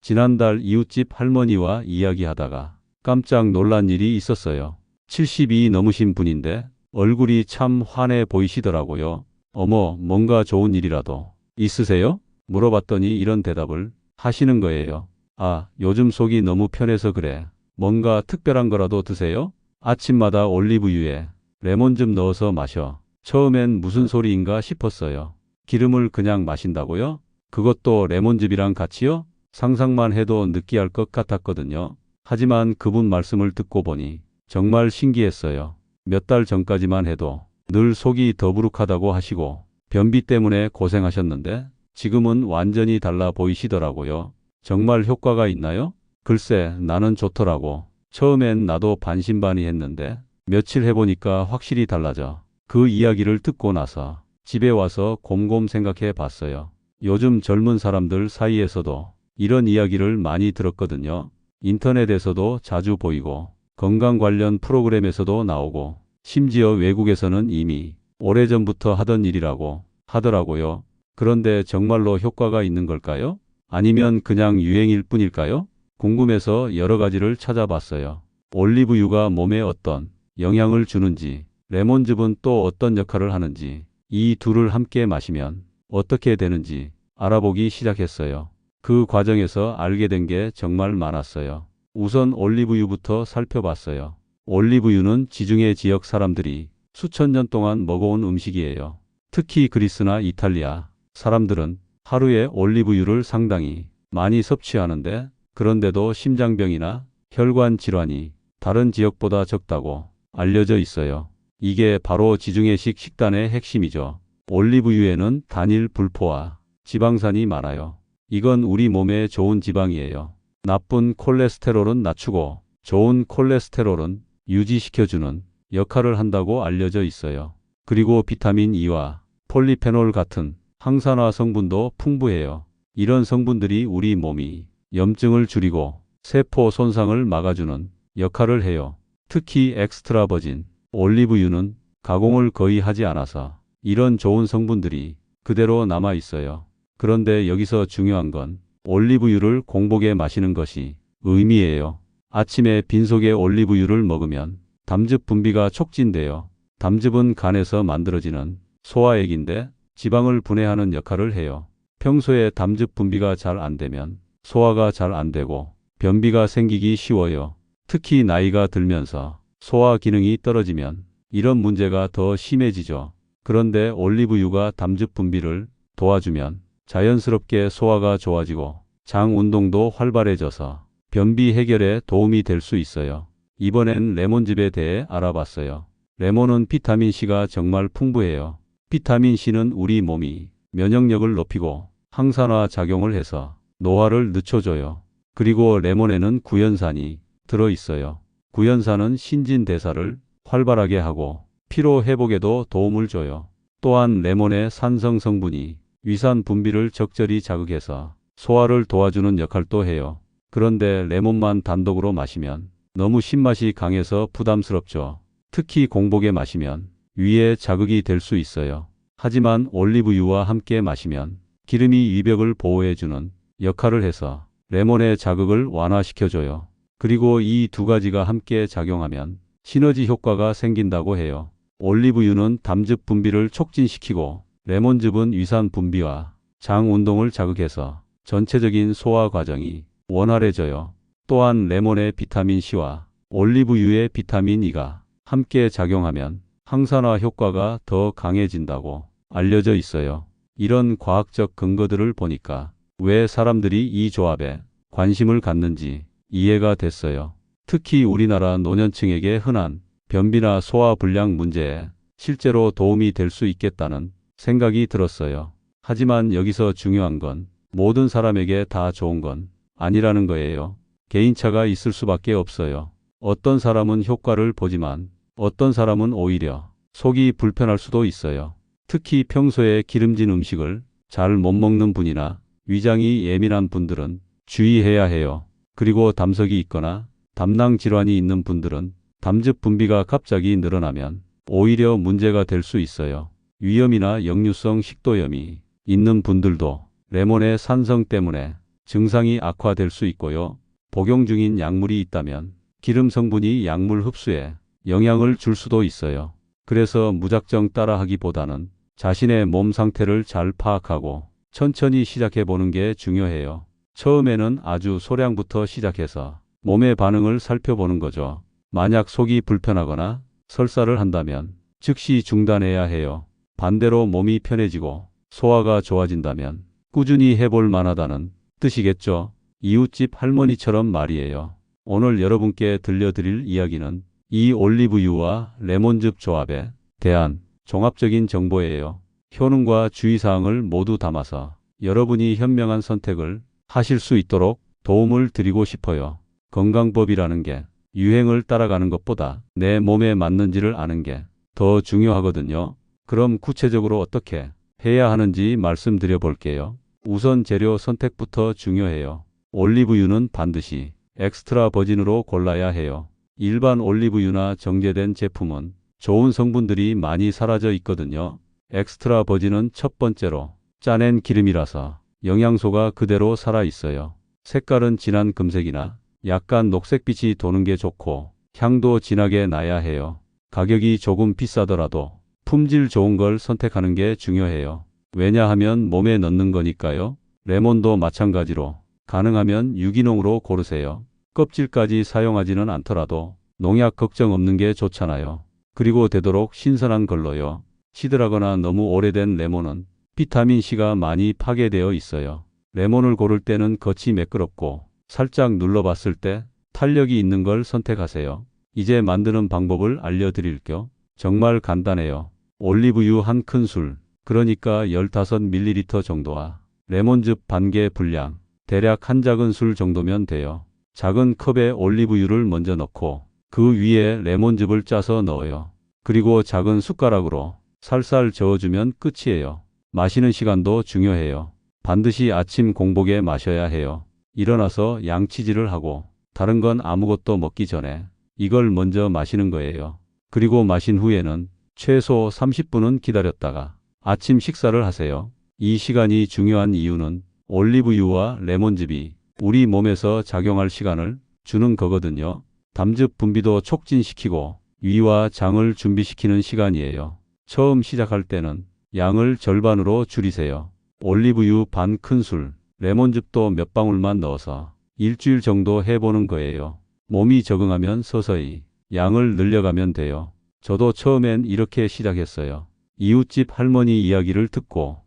지난달 이웃집 할머니와 이야기하다가 깜짝 놀란 일이 있었어요. 70이 넘으신 분인데 얼굴이 참 환해 보이시더라고요. 어머, 뭔가 좋은 일이라도 있으세요? 물어봤더니 이런 대답을 하시는 거예요. 아, 요즘 속이 너무 편해서 그래. 뭔가 특별한 거라도 드세요? 아침마다 올리브유에 레몬 즙 넣어서 마셔. 처음엔 무슨 소리인가 싶었어요. 기름을 그냥 마신다고요? 그것도 레몬즙이랑 같이요? 상상만 해도 느끼할 것 같았거든요. 하지만 그분 말씀을 듣고 보니 정말 신기했어요. 몇 달 전까지만 해도 늘 속이 더부룩하다고 하시고 변비 때문에 고생하셨는데 지금은 완전히 달라 보이시더라고요. 정말 효과가 있나요? 글쎄, 나는 좋더라고. 처음엔 나도 반신반의했는데 며칠 해보니까 확실히 달라져. 그 이야기를 듣고 나서 집에 와서 곰곰 생각해 봤어요. 요즘 젊은 사람들 사이에서도 이런 이야기를 많이 들었거든요. 인터넷에서도 자주 보이고 건강 관련 프로그램에서도 나오고 심지어 외국에서는 이미 오래전부터 하던 일이라고 하더라고요. 그런데 정말로 효과가 있는 걸까요? 아니면 그냥 유행일 뿐일까요? 궁금해서 여러 가지를 찾아봤어요. 올리브유가 몸에 어떤 영향을 주는지, 레몬즙은 또 어떤 역할을 하는지, 이 둘을 함께 마시면 어떻게 되는지 알아보기 시작했어요. 그 과정에서 알게 된 게 정말 많았어요. 우선 올리브유부터 살펴봤어요. 올리브유는 지중해 지역 사람들이 수천 년 동안 먹어온 음식이에요. 특히 그리스나 이탈리아 사람들은 하루에 올리브유를 상당히 많이 섭취하는데 그런데도 심장병이나 혈관 질환이 다른 지역보다 적다고 알려져 있어요. 이게 바로 지중해식 식단의 핵심이죠. 올리브유에는 단일 불포화 지방산이 많아요. 이건 우리 몸에 좋은 지방이에요. 나쁜 콜레스테롤은 낮추고 좋은 콜레스테롤은 유지시켜주는 역할을 한다고 알려져 있어요. 그리고 비타민 E와 폴리페놀 같은 항산화 성분도 풍부해요. 이런 성분들이 우리 몸이 염증을 줄이고 세포 손상을 막아주는 역할을 해요. 특히 엑스트라 버진 올리브유는 가공을 거의 하지 않아서 이런 좋은 성분들이 그대로 남아 있어요. 그런데 여기서 중요한 건 올리브유를 공복에 마시는 것이 의미예요. 아침에 빈속에 올리브유를 먹으면 담즙 분비가 촉진돼요. 담즙은 간에서 만들어지는 소화액인데 지방을 분해하는 역할을 해요. 평소에 담즙 분비가 잘 안 되면 소화가 잘 안 되고 변비가 생기기 쉬워요. 특히 나이가 들면서 소화 기능이 떨어지면 이런 문제가 더 심해지죠. 그런데 올리브유가 담즙 분비를 도와주면 자연스럽게 소화가 좋아지고 장 운동도 활발해져서 변비 해결에 도움이 될 수 있어요. 이번엔 레몬즙에 대해 알아봤어요. 레몬은 비타민C가 정말 풍부해요. 비타민C는 우리 몸이 면역력을 높이고 항산화 작용을 해서 노화를 늦춰줘요. 그리고 레몬에는 구연산이 들어있어요. 구연산은 신진대사를 활발하게 하고 피로 회복에도 도움을 줘요. 또한 레몬의 산성 성분이 위산 분비를 적절히 자극해서 소화를 도와주는 역할도 해요. 그런데 레몬만 단독으로 마시면 너무 신맛이 강해서 부담스럽죠. 특히 공복에 마시면 위에 자극이 될 수 있어요. 하지만 올리브유와 함께 마시면 기름이 위벽을 보호해주는 역할을 해서 레몬의 자극을 완화시켜줘요. 그리고 이 두 가지가 함께 작용하면 시너지 효과가 생긴다고 해요. 올리브유는 담즙 분비를 촉진시키고 레몬즙은 위산 분비와 장 운동을 자극해서 전체적인 소화 과정이 원활해져요. 또한 레몬의 비타민C와 올리브유의 비타민 E가 함께 작용하면 항산화 효과가 더 강해진다고 알려져 있어요. 이런 과학적 근거들을 보니까 왜 사람들이 이 조합에 관심을 갖는지 이해가 됐어요. 특히 우리나라 노년층에게 흔한 변비나 소화불량 문제에 실제로 도움이 될 수 있겠다는 생각이 들었어요. 하지만 여기서 중요한 건 모든 사람에게 다 좋은 건 아니라는 거예요. 개인차가 있을 수밖에 없어요. 어떤 사람은 효과를 보지만 어떤 사람은 오히려 속이 불편할 수도 있어요. 특히 평소에 기름진 음식을 잘 못 먹는 분이나 위장이 예민한 분들은 주의해야 해요. 그리고 담석이 있거나 담낭 질환이 있는 분들은 담즙 분비가 갑자기 늘어나면 오히려 문제가 될 수 있어요. 위염이나 역류성 식도염이 있는 분들도 레몬의 산성 때문에 증상이 악화될 수 있고요. 복용 중인 약물이 있다면 기름 성분이 약물 흡수에 영향을 줄 수도 있어요. 그래서 무작정 따라하기보다는 자신의 몸 상태를 잘 파악하고 천천히 시작해 보는 게 중요해요. 처음에는 아주 소량부터 시작해서 몸의 반응을 살펴보는 거죠. 만약 속이 불편하거나 설사를 한다면 즉시 중단해야 해요. 반대로 몸이 편해지고 소화가 좋아진다면 꾸준히 해볼 만하다는 뜻이겠죠. 이웃집 할머니처럼 말이에요. 오늘 여러분께 들려드릴 이야기는 이 올리브유와 레몬즙 조합에 대한 종합적인 정보예요. 효능과 주의사항을 모두 담아서 여러분이 현명한 선택을 하실 수 있도록 도움을 드리고 싶어요. 건강법이라는 게 유행을 따라가는 것보다 내 몸에 맞는지를 아는 게 더 중요하거든요. 그럼 구체적으로 어떻게 해야 하는지 말씀드려 볼게요. 우선 재료 선택부터 중요해요. 올리브유는 반드시 엑스트라 버진으로 골라야 해요. 일반 올리브유나 정제된 제품은 좋은 성분들이 많이 사라져 있거든요. 엑스트라 버진은 첫 번째로 짜낸 기름이라서 영양소가 그대로 살아 있어요. 색깔은 진한 금색이나 약간 녹색빛이 도는 게 좋고 향도 진하게 나야 해요. 가격이 조금 비싸더라도 품질 좋은 걸 선택하는 게 중요해요. 왜냐하면 몸에 넣는 거니까요. 레몬도 마찬가지로 가능하면 유기농으로 고르세요. 껍질까지 사용하지는 않더라도 농약 걱정 없는 게 좋잖아요. 그리고 되도록 신선한 걸로요. 시들하거나 너무 오래된 레몬은 비타민C가 많이 파괴되어 있어요. 레몬을 고를 때는 겉이 매끄럽고 살짝 눌러봤을 때 탄력이 있는 걸 선택하세요. 이제 만드는 방법을 알려드릴게요. 정말 간단해요. 올리브유 한 큰술, 그러니까 15ml 정도와 레몬즙 반 개 분량, 대략 한 작은술 정도면 돼요. 작은 컵에 올리브유를 먼저 넣고 그 위에 레몬즙을 짜서 넣어요. 그리고 작은 숟가락으로 살살 저어주면 끝이에요. 마시는 시간도 중요해요. 반드시 아침 공복에 마셔야 해요. 일어나서 양치질을 하고 다른 건 아무것도 먹기 전에 이걸 먼저 마시는 거예요. 그리고 마신 후에는 최소 30분은 기다렸다가 아침 식사를 하세요. 이 시간이 중요한 이유는 올리브유와 레몬즙이 우리 몸에서 작용할 시간을 주는 거거든요. 담즙 분비도 촉진시키고 위와 장을 준비시키는 시간이에요. 처음 시작할 때는 양을 절반으로 줄이세요. 올리브유 반 큰술, 레몬즙도 몇 방울만 넣어서 일주일 정도 해보는 거예요. 몸이 적응하면 서서히 양을 늘려가면 돼요. 저도 처음엔 이렇게 시작했어요. 이웃집 할머니 이야기를 듣고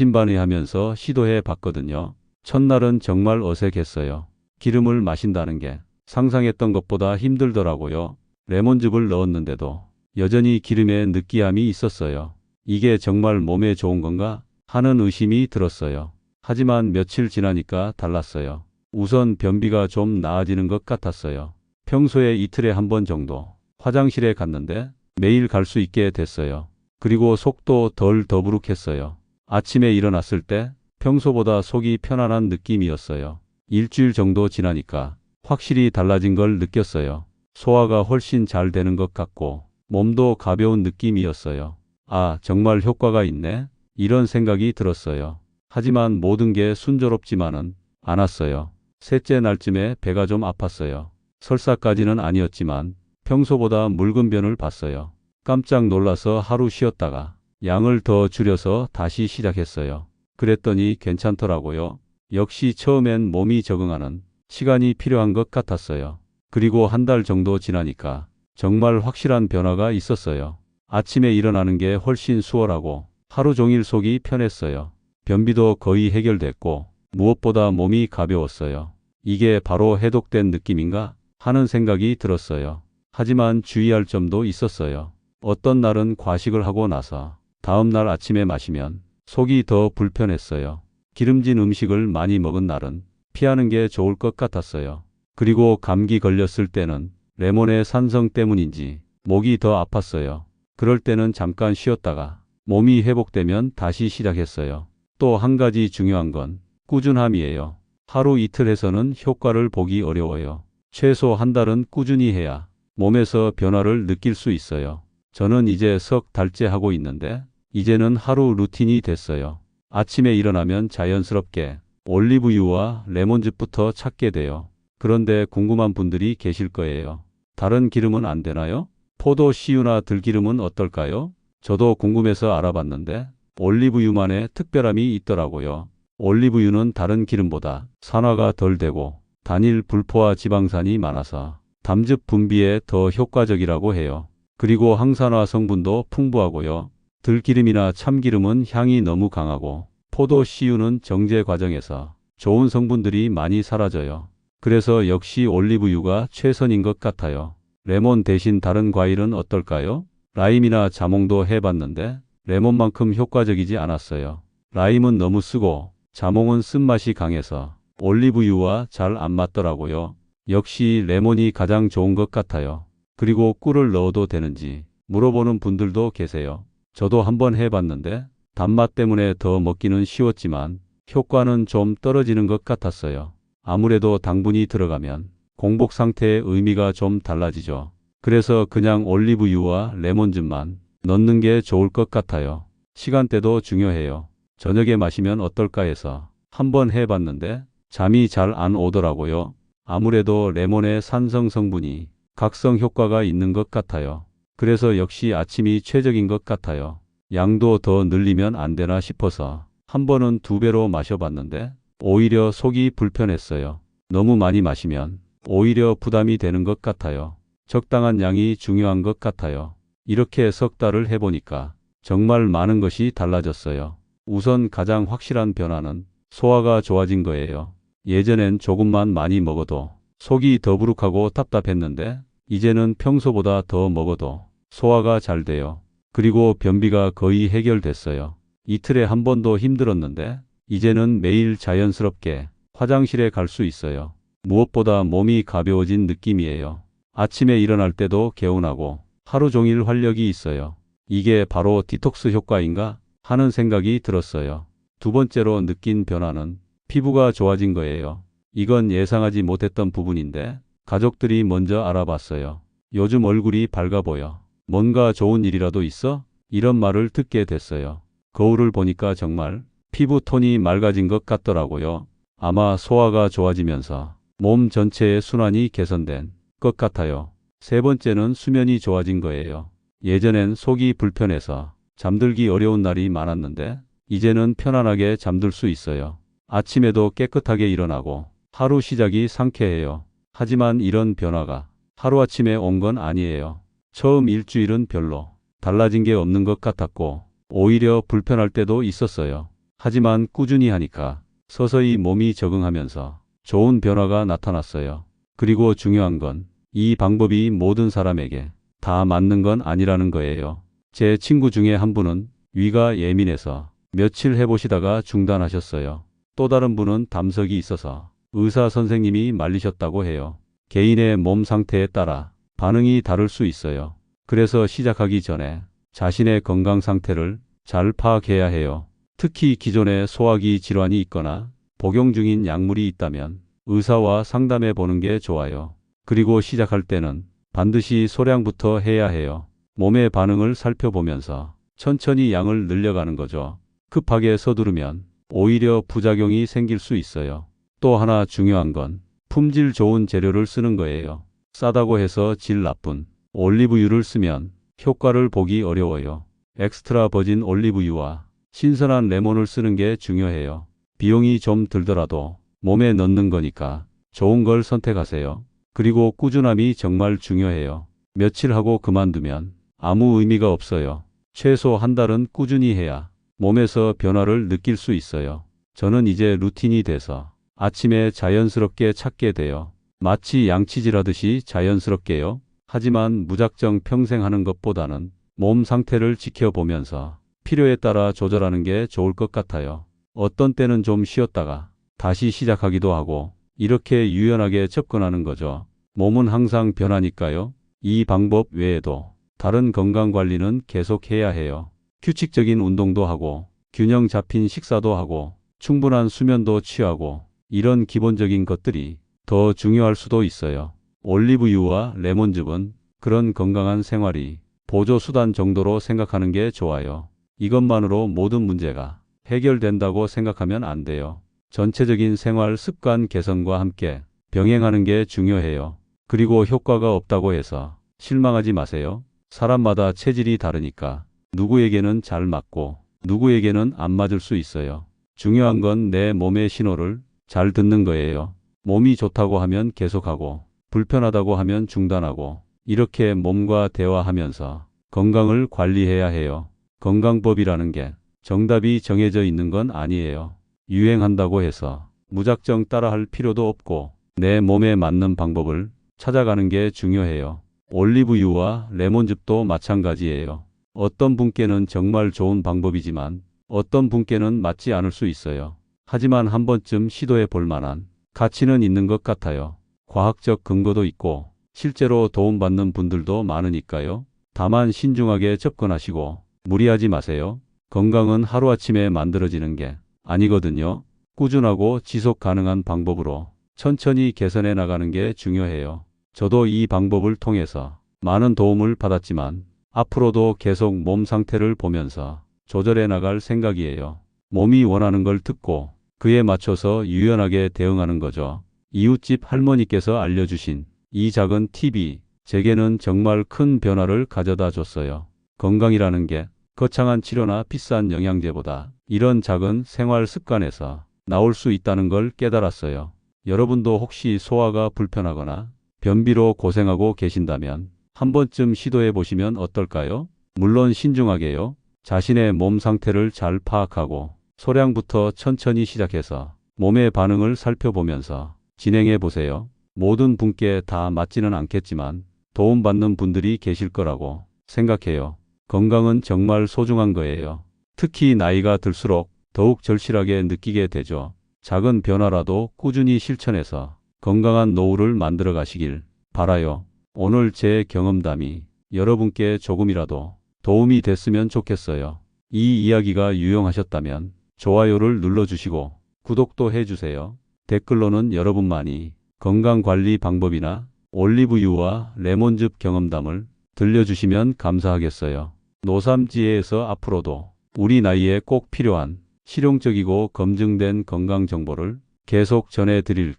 반신반의하면서 시도해 봤거든요. 첫날은 정말 어색했어요. 기름을 마신다는 게 상상했던 것보다 힘들더라고요. 레몬즙을 넣었는데도 여전히 기름에 느끼함이 있었어요. 이게 정말 몸에 좋은 건가 하는 의심이 들었어요. 하지만 며칠 지나니까 달랐어요. 우선 변비가 좀 나아지는 것 같았어요. 평소에 이틀에 한 번 정도 화장실에 갔는데 매일 갈 수 있게 됐어요. 그리고 속도 덜 더부룩했어요. 아침에 일어났을 때 평소보다 속이 편안한 느낌이었어요. 일주일 정도 지나니까 확실히 달라진 걸 느꼈어요. 소화가 훨씬 잘 되는 것 같고 몸도 가벼운 느낌이었어요. 아, 정말 효과가 있네. 이런 생각이 들었어요. 하지만 모든 게 순조롭지만은 않았어요. 셋째 날쯤에 배가 좀 아팠어요. 설사까지는 아니었지만 평소보다 묽은 변을 봤어요. 깜짝 놀라서 하루 쉬었다가 양을 더 줄여서 다시 시작했어요. 그랬더니 괜찮더라고요. 역시 처음엔 몸이 적응하는 시간이 필요한 것 같았어요. 그리고 한 달 정도 지나니까 정말 확실한 변화가 있었어요. 아침에 일어나는 게 훨씬 수월하고 하루 종일 속이 편했어요. 변비도 거의 해결됐고 무엇보다 몸이 가벼웠어요. 이게 바로 해독된 느낌인가 하는 생각이 들었어요. 하지만 주의할 점도 있었어요. 어떤 날은 과식을 하고 나서 다음 날 아침에 마시면 속이 더 불편했어요. 기름진 음식을 많이 먹은 날은 피하는 게 좋을 것 같았어요. 그리고 감기 걸렸을 때는 레몬의 산성 때문인지 목이 더 아팠어요. 그럴 때는 잠깐 쉬었다가 몸이 회복되면 다시 시작했어요. 또 한 가지 중요한 건 꾸준함이에요. 하루 이틀 해서는 효과를 보기 어려워요. 최소 한 달은 꾸준히 해야 몸에서 변화를 느낄 수 있어요. 저는 이제 석 달째 하고 있는데 이제는 하루 루틴이 됐어요. 아침에 일어나면 자연스럽게 올리브유와 레몬즙부터 찾게 돼요. 그런데 궁금한 분들이 계실 거예요. 다른 기름은 안 되나요? 포도 씨유나 들기름은 어떨까요? 저도 궁금해서 알아봤는데 올리브유만의 특별함이 있더라고요. 올리브유는 다른 기름보다 산화가 덜 되고 단일 불포화 지방산이 많아서 담즙 분비에 더 효과적이라고 해요. 그리고 항산화 성분도 풍부하고요. 들기름이나 참기름은 향이 너무 강하고 포도 씨유는 정제 과정에서 좋은 성분들이 많이 사라져요. 그래서 역시 올리브유가 최선인 것 같아요. 레몬 대신 다른 과일은 어떨까요? 라임이나 자몽도 해봤는데 레몬만큼 효과적이지 않았어요. 라임은 너무 쓰고 자몽은 쓴맛이 강해서 올리브유와 잘 안 맞더라고요. 역시 레몬이 가장 좋은 것 같아요. 그리고 꿀을 넣어도 되는지 물어보는 분들도 계세요. 저도 한번 해봤는데 단맛 때문에 더 먹기는 쉬웠지만 효과는 좀 떨어지는 것 같았어요. 아무래도 당분이 들어가면 공복 상태의 의미가 좀 달라지죠. 그래서 그냥 올리브유와 레몬즙만 넣는 게 좋을 것 같아요. 시간대도 중요해요. 저녁에 마시면 어떨까 해서 한번 해봤는데 잠이 잘 안 오더라고요. 아무래도 레몬의 산성 성분이 각성 효과가 있는 것 같아요. 그래서 역시 아침이 최적인 것 같아요. 양도 더 늘리면 안 되나 싶어서 한 번은 2배로 마셔봤는데 오히려 속이 불편했어요. 너무 많이 마시면 오히려 부담이 되는 것 같아요. 적당한 양이 중요한 것 같아요. 이렇게 석 달을 해보니까 정말 많은 것이 달라졌어요. 우선 가장 확실한 변화는 소화가 좋아진 거예요. 예전엔 조금만 많이 먹어도 속이 더부룩하고 답답했는데 이제는 평소보다 더 먹어도 소화가 잘 돼요. 그리고 변비가 거의 해결됐어요. 이틀에 한 번도 힘들었는데 이제는 매일 자연스럽게 화장실에 갈 수 있어요. 무엇보다 몸이 가벼워진 느낌이에요. 아침에 일어날 때도 개운하고 하루 종일 활력이 있어요. 이게 바로 디톡스 효과인가 하는 생각이 들었어요. 두 번째로 느낀 변화는 피부가 좋아진 거예요. 이건 예상하지 못했던 부분인데 가족들이 먼저 알아봤어요. 요즘 얼굴이 밝아 보여. 뭔가 좋은 일이라도 있어? 이런 말을 듣게 됐어요. 거울을 보니까 정말 피부 톤이 맑아진 것 같더라고요. 아마 소화가 좋아지면서 몸 전체의 순환이 개선된 것 같아요. 세 번째는 수면이 좋아진 거예요. 예전엔 속이 불편해서 잠들기 어려운 날이 많았는데 이제는 편안하게 잠들 수 있어요. 아침에도 깨끗하게 일어나고 하루 시작이 상쾌해요. 하지만 이런 변화가 하루아침에 온 건 아니에요. 처음 일주일은 별로 달라진 게 없는 것 같았고 오히려 불편할 때도 있었어요. 하지만 꾸준히 하니까 서서히 몸이 적응하면서 좋은 변화가 나타났어요. 그리고 중요한 건 이 방법이 모든 사람에게 다 맞는 건 아니라는 거예요. 제 친구 중에 한 분은 위가 예민해서 며칠 해보시다가 중단하셨어요. 또 다른 분은 담석이 있어서 의사 선생님이 말리셨다고 해요. 개인의 몸 상태에 따라 반응이 다를 수 있어요. 그래서 시작하기 전에 자신의 건강 상태를 잘 파악해야 해요. 특히 기존에 소화기 질환이 있거나 복용 중인 약물이 있다면 의사와 상담해 보는 게 좋아요. 그리고 시작할 때는 반드시 소량부터 해야 해요. 몸의 반응을 살펴보면서 천천히 양을 늘려가는 거죠. 급하게 서두르면 오히려 부작용이 생길 수 있어요. 또 하나 중요한 건 품질 좋은 재료를 쓰는 거예요. 싸다고 해서 질 나쁜 올리브유를 쓰면 효과를 보기 어려워요. 엑스트라 버진 올리브유와 신선한 레몬을 쓰는 게 중요해요. 비용이 좀 들더라도 몸에 넣는 거니까 좋은 걸 선택하세요. 그리고 꾸준함이 정말 중요해요. 며칠 하고 그만두면 아무 의미가 없어요. 최소 한 달은 꾸준히 해야 몸에서 변화를 느낄 수 있어요. 저는 이제 루틴이 돼서 아침에 자연스럽게 찾게 돼요. 마치 양치질하듯이 자연스럽게요. 하지만 무작정 평생 하는 것보다는 몸 상태를 지켜보면서 필요에 따라 조절하는 게 좋을 것 같아요. 어떤 때는 좀 쉬었다가 다시 시작하기도 하고 이렇게 유연하게 접근하는 거죠. 몸은 항상 변하니까요. 이 방법 외에도 다른 건강관리는 계속 해야 해요. 규칙적인 운동도 하고 균형 잡힌 식사도 하고 충분한 수면도 취하고 이런 기본적인 것들이 더 중요할 수도 있어요. 올리브유와 레몬즙은 그런 건강한 생활이 보조수단 정도로 생각하는 게 좋아요. 이것만으로 모든 문제가 해결된다고 생각하면 안 돼요. 전체적인 생활 습관 개선과 함께 병행하는 게 중요해요. 그리고 효과가 없다고 해서 실망하지 마세요. 사람마다 체질이 다르니까 누구에게는 잘 맞고 누구에게는 안 맞을 수 있어요. 중요한 건 내 몸의 신호를 잘 듣는 거예요. 몸이 좋다고 하면 계속하고 불편하다고 하면 중단하고 이렇게 몸과 대화하면서 건강을 관리해야 해요. 건강법이라는 게 정답이 정해져 있는 건 아니에요. 유행한다고 해서 무작정 따라할 필요도 없고 내 몸에 맞는 방법을 찾아가는 게 중요해요. 올리브유와 레몬즙도 마찬가지예요. 어떤 분께는 정말 좋은 방법이지만 어떤 분께는 맞지 않을 수 있어요. 하지만 한 번쯤 시도해 볼 만한 가치는 있는 것 같아요. 과학적 근거도 있고 실제로 도움받는 분들도 많으니까요. 다만 신중하게 접근하시고 무리하지 마세요. 건강은 하루아침에 만들어지는 게 아니거든요. 꾸준하고 지속 가능한 방법으로 천천히 개선해 나가는 게 중요해요. 저도 이 방법을 통해서 많은 도움을 받았지만 앞으로도 계속 몸 상태를 보면서 조절해 나갈 생각이에요. 몸이 원하는 걸 듣고 그에 맞춰서 유연하게 대응하는 거죠. 이웃집 할머니께서 알려주신 이 작은 팁이 제게는 정말 큰 변화를 가져다 줬어요. 건강이라는 게 거창한 치료나 비싼 영양제보다 이런 작은 생활 습관에서 나올 수 있다는 걸 깨달았어요. 여러분도 혹시 소화가 불편하거나 변비로 고생하고 계신다면 한 번쯤 시도해 보시면 어떨까요? 물론 신중하게요. 자신의 몸 상태를 잘 파악하고 소량부터 천천히 시작해서 몸의 반응을 살펴보면서 진행해 보세요. 모든 분께 다 맞지는 않겠지만 도움받는 분들이 계실 거라고 생각해요. 건강은 정말 소중한 거예요. 특히 나이가 들수록 더욱 절실하게 느끼게 되죠. 작은 변화라도 꾸준히 실천해서 건강한 노후를 만들어 가시길 바라요. 오늘 제 경험담이 여러분께 조금이라도 도움이 됐으면 좋겠어요. 이 이야기가 유용하셨다면 좋아요를 눌러주시고 구독도 해주세요. 댓글로는 여러분만이 건강관리 방법이나 올리브유와 레몬즙 경험담을 들려주시면 감사하겠어요. 노삼지혜에서 앞으로도 우리 나이에 꼭 필요한 실용적이고 검증된 건강 정보를 계속 전해드릴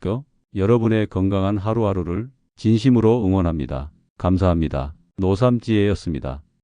여러분의 건강한 하루하루를 진심으로 응원합니다. 감사합니다. 노삼지혜였습니다.